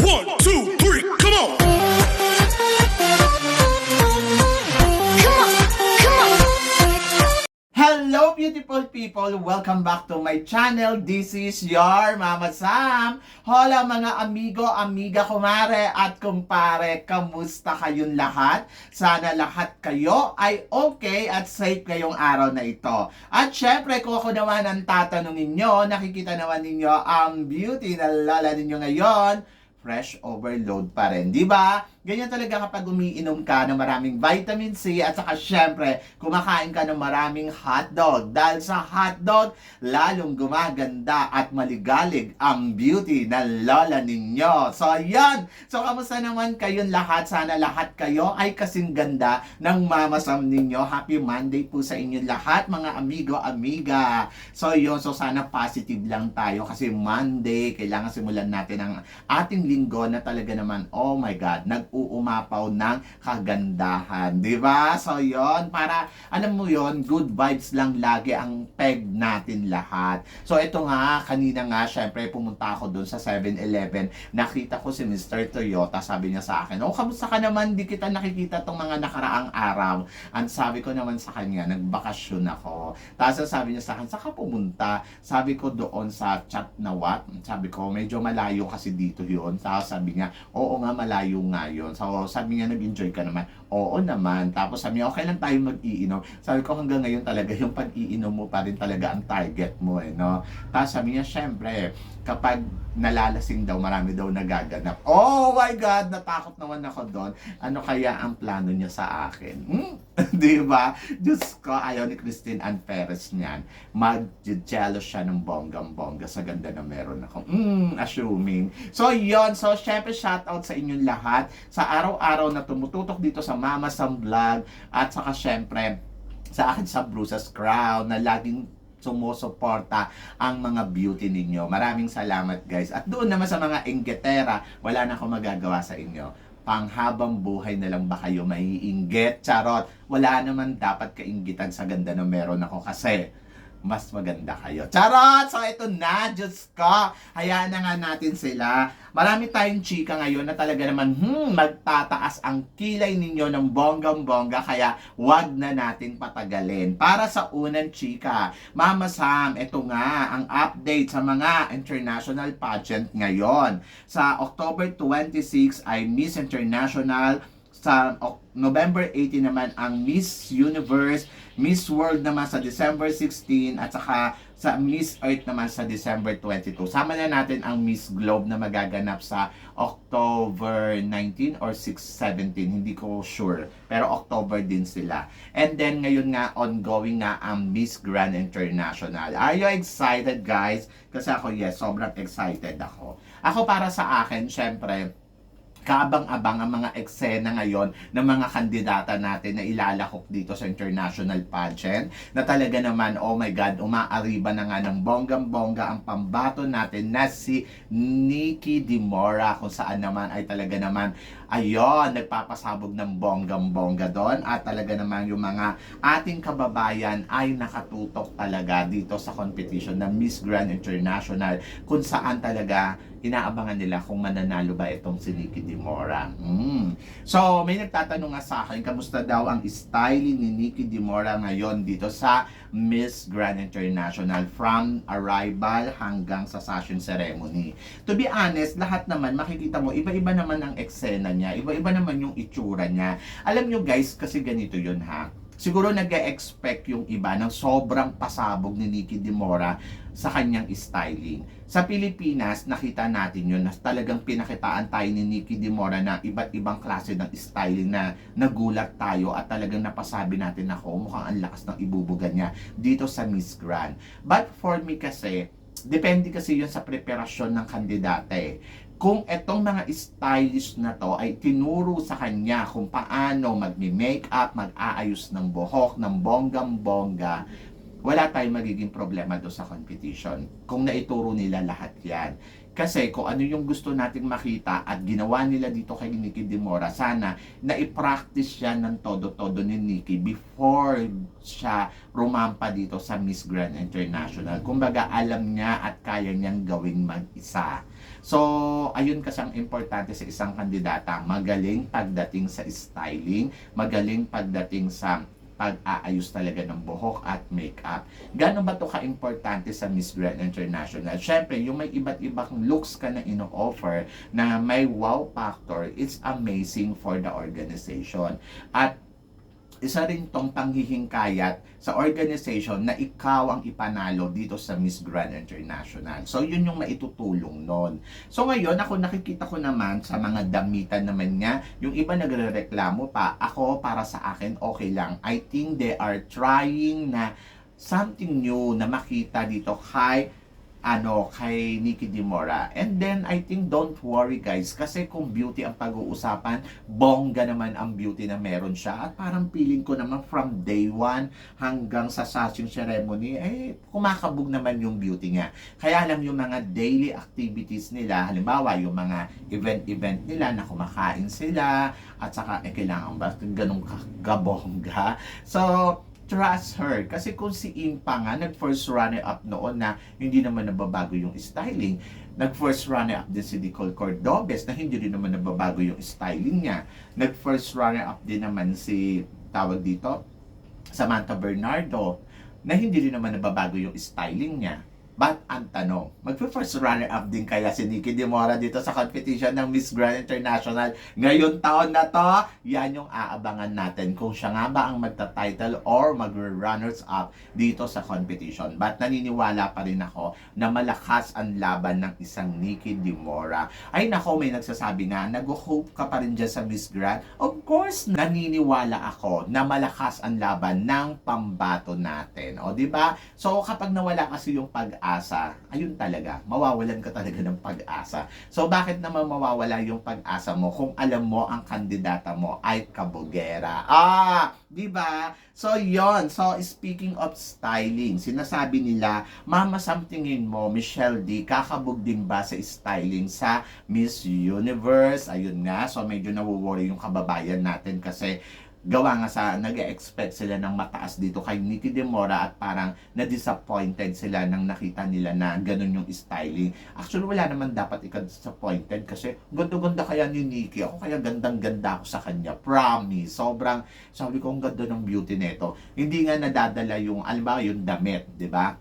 1, 2, 3, come on! Hello beautiful people! Welcome back to my channel. This is your Mama Sam. Hola mga amigo, amiga, kumare at kumpare. Kamusta kayong lahat? Sana lahat kayo ay okay at safe ngayong araw na ito. At syempre kung ako naman ang tatanungin nyo, nakikita naman ninyo ang beauty na lala ninyo ngayon, fresh overload pa rin, di ba? Ganyan talaga kapag umiinom ka ng maraming vitamin C at saka syempre, kumakain ka ng maraming hotdog. Dahil sa hotdog, lalong gumaganda at maligalig ang beauty na lola ninyo. So, yan! So, kamusta naman kayong lahat? Sana lahat kayo ay kasing ganda ng Mama Sam ninyo. Happy Monday po sa inyo lahat, mga amigo, amiga. So, yun. So, sana positive lang tayo kasi Monday, kailangan simulan natin ang ating linggo na talaga naman, oh my God, nag-uumapaw ng kagandahan, di ba? So, yon para, alam mo yon good vibes lang lagi ang peg natin lahat. So, ito nga, kanina nga, syempre, pumunta ako doon sa 7-Eleven, nakita ko si Mr. Toyota, sabi niya sa akin, oh, kamusta ka naman, di kita nakikita tong mga nakaraang araw. Ang sabi ko naman sa kanya, nagbakasyon ako. Tapos sabi niya sa akin, saka pumunta? Sabi ko doon sa chat na what? Sabi ko, medyo malayo kasi dito yun. Tapos sabi niya, oo nga, malayo nga yun. So sabi niya, nag-enjoy ka naman. Oo naman. Tapos sabi niya, okay lang tayo mag-iinom. Sabi ko, hanggang ngayon talaga, yung pag-iinom mo pa rin talaga ang target mo, eh, no? Tapos sabi niya, syempre, kapag nalalasing daw, marami daw nagaganap. Oh my God, natakot naman ako doon. Ano kaya ang plano niya sa akin? Di ba? Diyos ko, ayaw ni Christine Ann Perez niyan. Mag-jealous siya ng bonggang-bongga sa ganda na meron ako. Assuming. So, yon. So, syempre, shoutout sa inyong lahat sa araw-araw na tumututok dito sa Mama Sam Vlog at saka syempre sa akin sa Bruce's Crown na laging sumusuporta ang mga beauty ninyo. Maraming salamat guys. At doon naman sa mga inggitera, wala na akong magagawa sa inyo. Panghabang buhay na lang ba kayo maiinggit? Charot! Wala naman dapat kainggitan sa ganda na meron ako kasi mas maganda kayo. Charot! So ito na, Diyos ko. Hayaan na nga natin sila. Marami tayong chika ngayon na talaga naman, magtataas ang kilay ninyo ng bonggang-bongga kaya wag na natin patagalin. Para sa unang chika, Mama Sam, ito nga ang update sa mga international pageant ngayon. Sa October 26 ay Miss International, sa November 18 naman ang Miss Universe, Miss World naman sa December 16 at saka sa Miss Earth naman sa December 22. Sama na natin ang Miss Globe na magaganap sa October 19 or 17, hindi ko sure. Pero October din sila. And then ngayon nga ongoing nga ang Miss Grand International. Are you excited guys? Kasi ako yes, sobrang excited ako. Ako para sa akin, syempre, kaabang-abang ang mga eksena ngayon ng mga kandidata natin na ilalahok dito sa international pageant na talaga naman, oh my God, umaariba na nga ng bonggang-bongga ang pambato natin na si Nikki Dimora kung saan naman ay talaga naman ayon, nagpapasabog ng bonggang-bongga doon at talaga naman yung mga ating kababayan ay nakatutok talaga dito sa competition ng Miss Grand International kung saan talaga inaabangan nila kung mananalo ba itong si Nikki Dimora. So, may nagtatanong nga sa akin, kamusta daw ang styling ni Nikki Dimora ngayon dito sa Miss Grand International from arrival hanggang sa fashion ceremony. To be honest, lahat naman makikita mo, iba-iba naman ang eksena niya, iba-iba naman yung itsura niya. Alam nyo guys, kasi ganito yun ha. Siguro nag-e-expect yung iba ng sobrang pasabog ni Nikki Dimora sa kanyang styling. Sa Pilipinas, nakita natin yun na talagang pinakitaan tayo ni Nikki Dimora na iba't ibang klase ng styling na nagulat tayo at talagang napasabi natin ako, mukhang ang lakas ng ibubuga niya dito sa Miss Grand. But for me kasi, depende kasi yun sa preparasyon ng kandidata eh. Kung etong mga stylist na to ay tinuro sa kanya kung paano magmi-makeup, mag-aayos ng buhok, ng bonggang-bongga, wala tayong magiging problema do sa competition. Kung naituro nila lahat yan. Kasi kung ano yung gusto nating makita at ginawa nila dito kay Nikki Dimora, sana na i-practice yan ng todo-todo ni Nikki before siya rumampa dito sa Miss Grand International. Kumbaga alam niya at kaya niyang gawing mag-isa. So, ayun kasi ang importante sa isang kandidata, magaling pagdating sa styling, magaling pagdating sa pag-aayos talaga ng buhok at makeup. Gano'n ba to ka-importante sa Miss Grand International? Siyempre, yung may iba't ibang looks ka na ino-offer na may wow factor, it's amazing for the organization. At isa rin tong panghihingkayat sa organization na ikaw ang ipanalo dito sa Miss Grand International. So, yun yung maitutulong nun. So, ngayon, ako nakikita ko naman sa mga damitan naman niya, yung iba nagre-reklamo pa. Ako, para sa akin, okay lang. I think they are trying na something new na makita dito kay Nikki Dimora. And then, I think, don't worry guys, kasi kung beauty ang pag-uusapan, bongga naman ang beauty na meron siya. At parang feeling ko naman from day one hanggang sa sashing ceremony, kumakabog naman yung beauty niya. Kaya lang yung mga daily activities nila, halimbawa yung mga event nila na kumakain sila, at saka kailangan ba ganun kagabongga. So, trust her. Kasi kung si Impa nga, nag-first runner-up noon na hindi naman nababago yung styling. Nag-first runner-up din si Nicole Cordobes na hindi rin naman nababago yung styling niya. Nag-first runner-up din naman si, tawag dito, Samantha Bernardo, na hindi rin naman nababago yung styling niya. But ang tanong, magpe-first runner-up din kaya si Nikki Dimora dito sa competition ng Miss Grand International ngayon taon na to? Yan yung aabangan natin kung siya nga ba ang magta-title or mag-runners-up dito sa competition. But naniniwala pa rin ako na malakas ang laban ng isang Nikki Dimora. Ay nako, may nagsasabi nga, nag-hope ka pa rin dyan sa Miss Grand. Of course, naniniwala ako na malakas ang laban ng pambato natin. O, di ba? So, kapag nawala kasi yung pag-asa, ayun talaga, mawawalan ka talaga ng pag-asa. So, bakit naman mawawala yung pag-asa mo kung alam mo ang kandidata mo ay kabugera? Di ba? So, yon. So, speaking of styling, sinasabi nila, Mama, somethingin mo, Michelle D, kakabog din ba sa styling sa Miss Universe? Ayun nga. So, medyo nawo-worry yung kababayan natin kasi gawa nga sa nag-expect sila ng mataas dito kay Nikki Dimora at parang na-disappointed sila nang nakita nila na ganun yung styling. Actually, wala naman dapat ika-disappointed kasi ganda-ganda kaya ni Nikki. Ako kaya gandang-ganda ako sa kanya. Promise. Sobrang, sabi ko, ang ganda ng beauty nito. Hindi nga nadadala yung, alam ba, yung damit, di ba?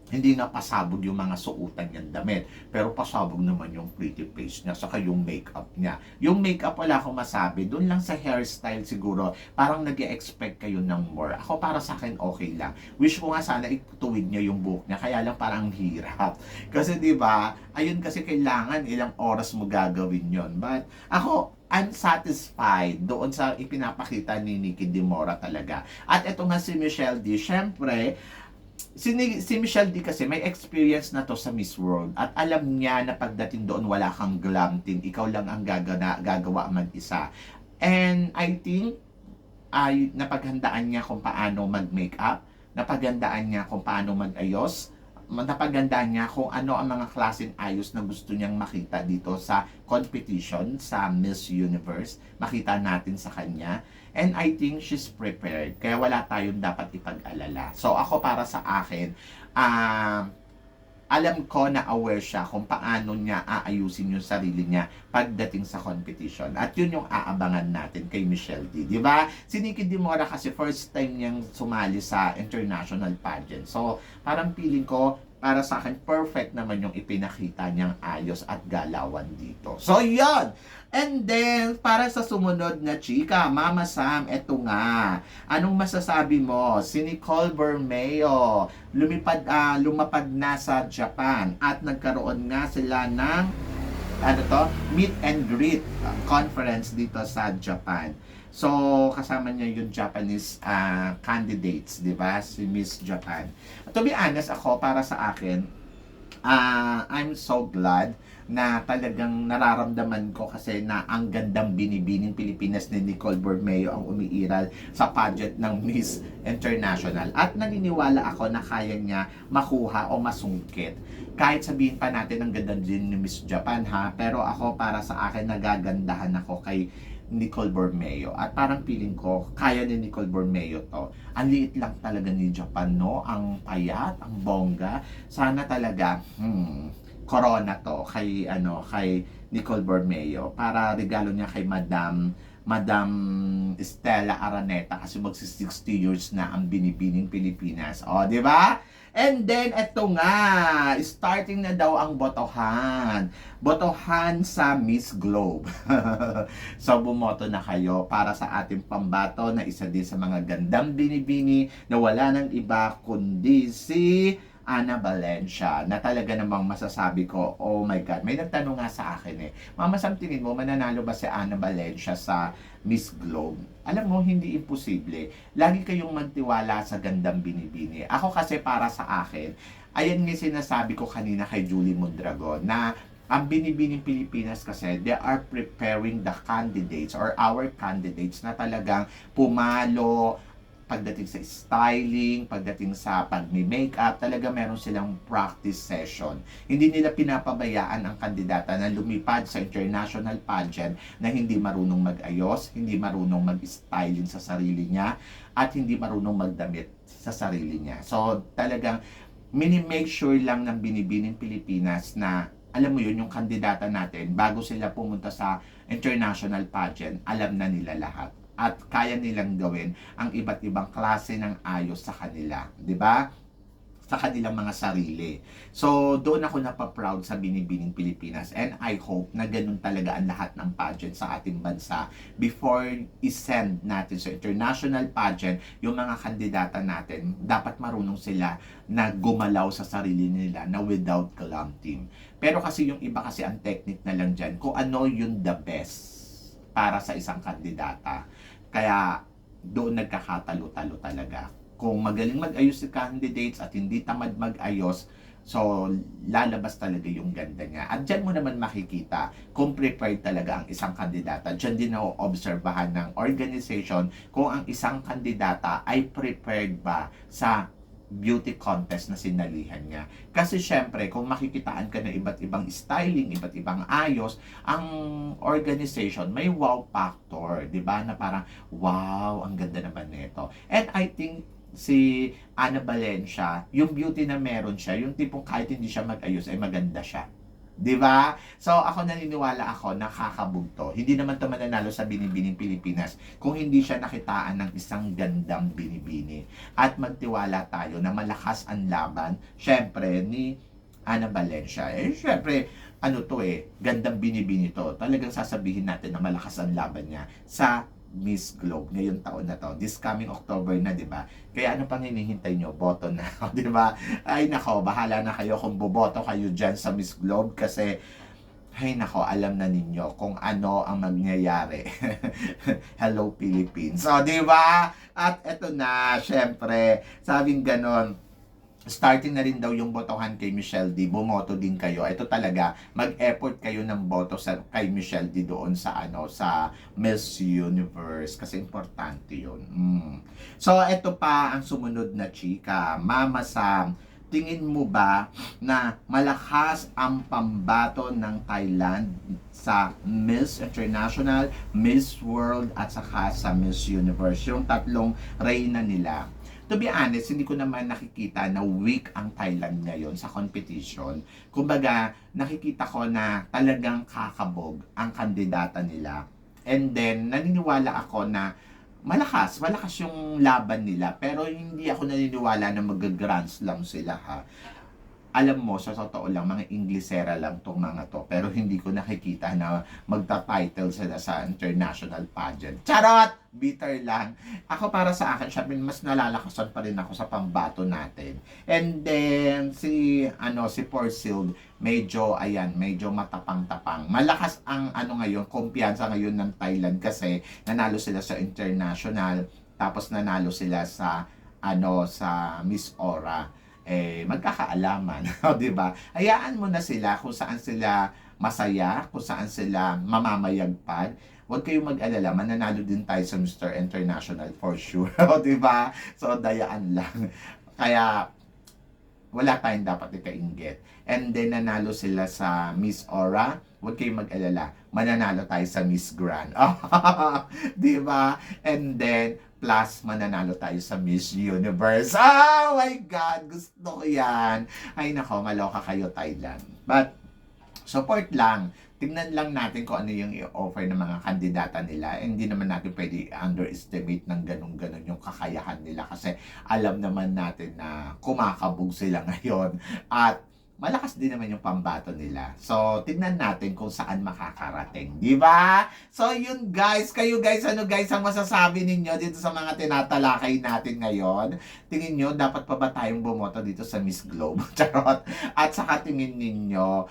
Hindi nga pasabog yung mga suotan niyang damit. Pero pasabog naman yung pretty face niya, saka yung makeup niya. Yung makeup, wala akong masabi. Doon lang sa hairstyle siguro, parang nag-expect kayo ng more. Ako, para sa akin, okay lang. Wish ko nga sana ituwid niya yung buhok niya, kaya lang parang hirap. Kasi di ba ayun kasi kailangan ilang oras mo gagawin yon. But ako, I'm satisfied doon sa ipinapakita ni Nikki Dimora talaga. At eto nga si Michelle D, syempre, si Michelle D kasi may experience na to sa Miss World at alam niya na pagdating doon wala kang glam team, ikaw lang ang gagawa mag-isa. And I think ay napaghandaan niya kung paano mag-makeup, napaghandaan niya kung paano mag-ayos, napagandaan niya kung ano ang mga klaseng ayos na gusto niyang makita dito sa competition sa Miss Universe. Makita natin sa kanya. And I think she's prepared. Kaya wala tayong dapat ipag-alala. So ako, para sa akin, alam ko na aware siya kung paano niya aayusin yung sarili niya pagdating sa competition. At yun yung aabangan natin kay Michelle D. Di ba? Si Nikki Dimora kasi first time niyang sumali sa international pageant. So, parang feeling ko, para sa akin, perfect naman yung ipinakita niyang ayos at galawan dito. So, yun! And then, para sa sumunod na chika, Mama Sam, eto nga. Anong masasabi mo? Si Nicole Bermeo, lumapag na sa Japan at nagkaroon nga sila ng meet and greet conference dito sa Japan. So, kasama niya yung Japanese candidates, di ba? Si Miss Japan. To be honest, ako, para sa akin, I'm so glad na talagang nararamdaman ko kasi na ang gandang binibining Pilipinas ni Nicole Bermeo ang umiiral sa pageant ng Miss International. At naniniwala ako na kaya niya makuha o masungkit. Kahit sabihin pa natin ang ganda din ni Miss Japan ha, pero ako, para sa akin, nagagandahan ako kay Nicole Bermeo. At parang feeling ko, kaya ni Nicole Bermeo to. Ang liit lang talaga ni Japan, no? Ang payat, ang bongga. Sana talaga, corona to kay Nicole Bormeo para regalo niya kay Madam Stella Araneta kasi magsi-60 years na ang Binibining Pilipinas. O, di ba? And then, eto nga, starting na daw ang botohan. Botohan sa Miss Globe. So, bumoto na kayo para sa ating pambato na isa din sa mga gandang binibini na wala nang iba kundi si Ana Valencia, na talaga namang masasabi ko, oh my God, may nagtanong nga sa akin Mama Sam, tingin mo, mananalo ba si Ana Valencia sa Miss Globe? Alam mo, hindi imposible. Lagi kayong magtiwala sa gandang binibini. Ako kasi para sa akin, ayan nga sinasabi ko kanina kay Julie Mondragon, na ang Binibining Pilipinas kasi, they are preparing the candidates or our candidates na talagang pumalo, pagdating sa styling, pagdating sa pag-makeup, talaga meron silang practice session. Hindi nila pinapabayaan ang kandidata na lumipad sa international pageant na hindi marunong mag-ayos, hindi marunong mag-styling sa sarili niya, at hindi marunong magdamit sa sarili niya. So, talagang mini-make sure lang ng Binibining Pilipinas na alam mo yun, yung kandidata natin, bago sila pumunta sa international pageant, alam na nila lahat. At kaya nilang gawin ang iba't ibang klase ng ayos sa kanila, 'di ba? Sa kanilang mga sarili. So, doon ako napaproud sa Binibining Pilipinas, and I hope na ganun talaga ang lahat ng pageant sa ating bansa before i-send natin sa international pageant yung mga kandidata natin. Dapat marunong sila na gumalaw sa sarili nila na without glam team. Pero kasi yung iba kasi ang technique na lang dyan, kung ano yung the best para sa isang kandidata. Kaya doon nagkakatalo-talo talaga. Kung magaling mag-ayos si candidates at hindi tamad mag-ayos, so lalabas talaga yung ganda niya. At dyan mo naman makikita kung prepared talaga ang isang kandidata. Dyan din na-obserbahan ng organization kung ang isang kandidata ay prepared ba sa beauty contest na sinalihan niya. Kasi syempre, kung makikitaan ka ng iba't ibang styling, iba't ibang ayos, ang organization may wow factor, di ba? Na parang, wow, ang ganda naman nito. And I think si Ana Valencia, yung beauty na meron siya, yung tipong kahit hindi siya mag-ayos, ay maganda siya. 'Di ba? So ako naniniwala ako na kakabugto. Hindi naman 'to mananalo sa Binibining Pilipinas kung hindi siya nakitaan ng isang gandang binibini. At magtiwala tayo na malakas ang laban, syempre ni Ana Valencia. Syempre, gandang binibini to. Talagang sasabihin natin na malakas ang laban niya sa Miss Globe ngayong taon na to. This coming October na, 'di ba? Kaya ano pang hinihintay nyo? Boto na, 'di ba? Ay nako, bahala na kayo kung boboto kayo diyan sa Miss Globe kasi ay nako, alam na ninyo kung ano ang mangyayari. Hello Philippines. So, 'di ba? At eto na, syempre, sabing ganon, starting na rin daw yung botohan kay Michelle D. Bumoto din kayo. Ito talaga, mag-effort kayo ng boto kay Michelle D doon sa sa Miss Universe kasi importante 'yun. So ito pa ang sumunod na chika. Mama Sam, tingin mo ba na malakas ang pambato ng Thailand sa Miss International, Miss World at saka sa Miss Universe? Yung tatlong reyna nila. To be honest, hindi ko naman nakikita na weak ang Thailand ngayon sa competition. Kumbaga, nakikita ko na talagang kakabog ang kandidata nila. And then, naniniwala ako na malakas yung laban nila. Pero hindi ako naniniwala na mag-grand slam sila, ha. Alam mo, sa totoo lang, mga Inglesera lang tong mga to. Pero hindi ko nakikita na magta-title sila sa international pageant. Charot! Bitter lang. Ako para sa akin, syempre mas nalalakasan pa rin ako sa pambato natin. And then, si Porcil, medyo matapang-tapang. Malakas ang ngayon, kumpiyansa ngayon ng Thailand kasi nanalo sila sa international, tapos nanalo sila sa sa Miss Aura. Magkakaalaman, 'di ba? Hayaan mo na sila kung saan sila masaya, kung saan sila mamamayagpag. Huwag kayong mag-alala, mananalo din tayo sa Mr. International for sure, 'di ba? So dayaan lang. Kaya wala tayong dapat ikainggit. And then nanalo sila sa Miss Aura, huwag kayong mag-alala, mananalo tayo sa Miss Grand. 'Di ba? And then plus mananalo tayo sa Miss Universe. Oh my God! Gusto ko yan. Ay nako, maloka kayo Thailand. But support lang. Tingnan lang natin kung ano yung i-offer ng mga kandidata nila. Hindi naman natin pwede underestimate ng ganun-ganun yung kakayahan nila kasi alam naman natin na kumakabog sila ngayon at malakas din naman yung pambato nila. So, tignan natin kung saan makakarating. Di ba? So, yun guys. Kayo guys, ano guys ang masasabi ninyo dito sa mga tinatalakay natin ngayon? Tingin nyo, dapat pa ba tayong bumoto dito sa Miss Globe? Charot. At saka tingin ninyo,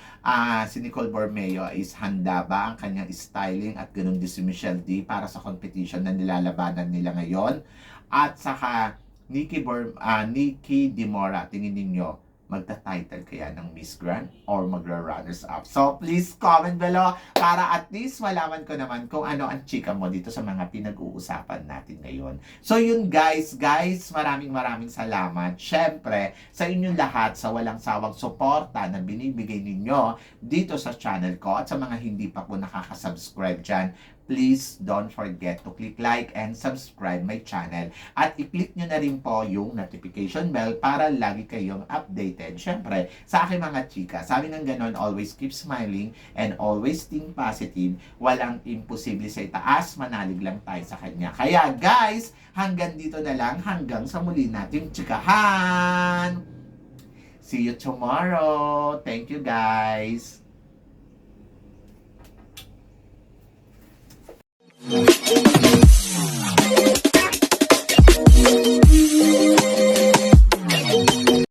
si Nicole Bormeo is handa ba ang kanyang styling at ganun din si Michelle D para sa competition na nilalabanan nila ngayon? At saka, Nikki Dimora, tingin ninyo, magta-title kaya ng Miss Grand or magra-runners up. So, please comment below para at least malaman ko naman kung ano ang chika mo dito sa mga pinag-uusapan natin ngayon. So, yun guys, maraming salamat. Syempre, sa inyong lahat sa walang sawang suporta na binibigay ninyo dito sa channel ko at sa mga hindi pa po nakaka-subscribe dyan, please don't forget to click like and subscribe my channel. At i-click nyo na rin po yung notification bell para lagi kayong updated. Syempre, sa aking mga chika, sabi ng ganon, always keep smiling and always think positive. Walang imposible sa itaas, manalig lang tayo sa kanya. Kaya guys, hanggang dito na lang, hanggang sa muli nating chikahan. See you tomorrow. Thank you guys.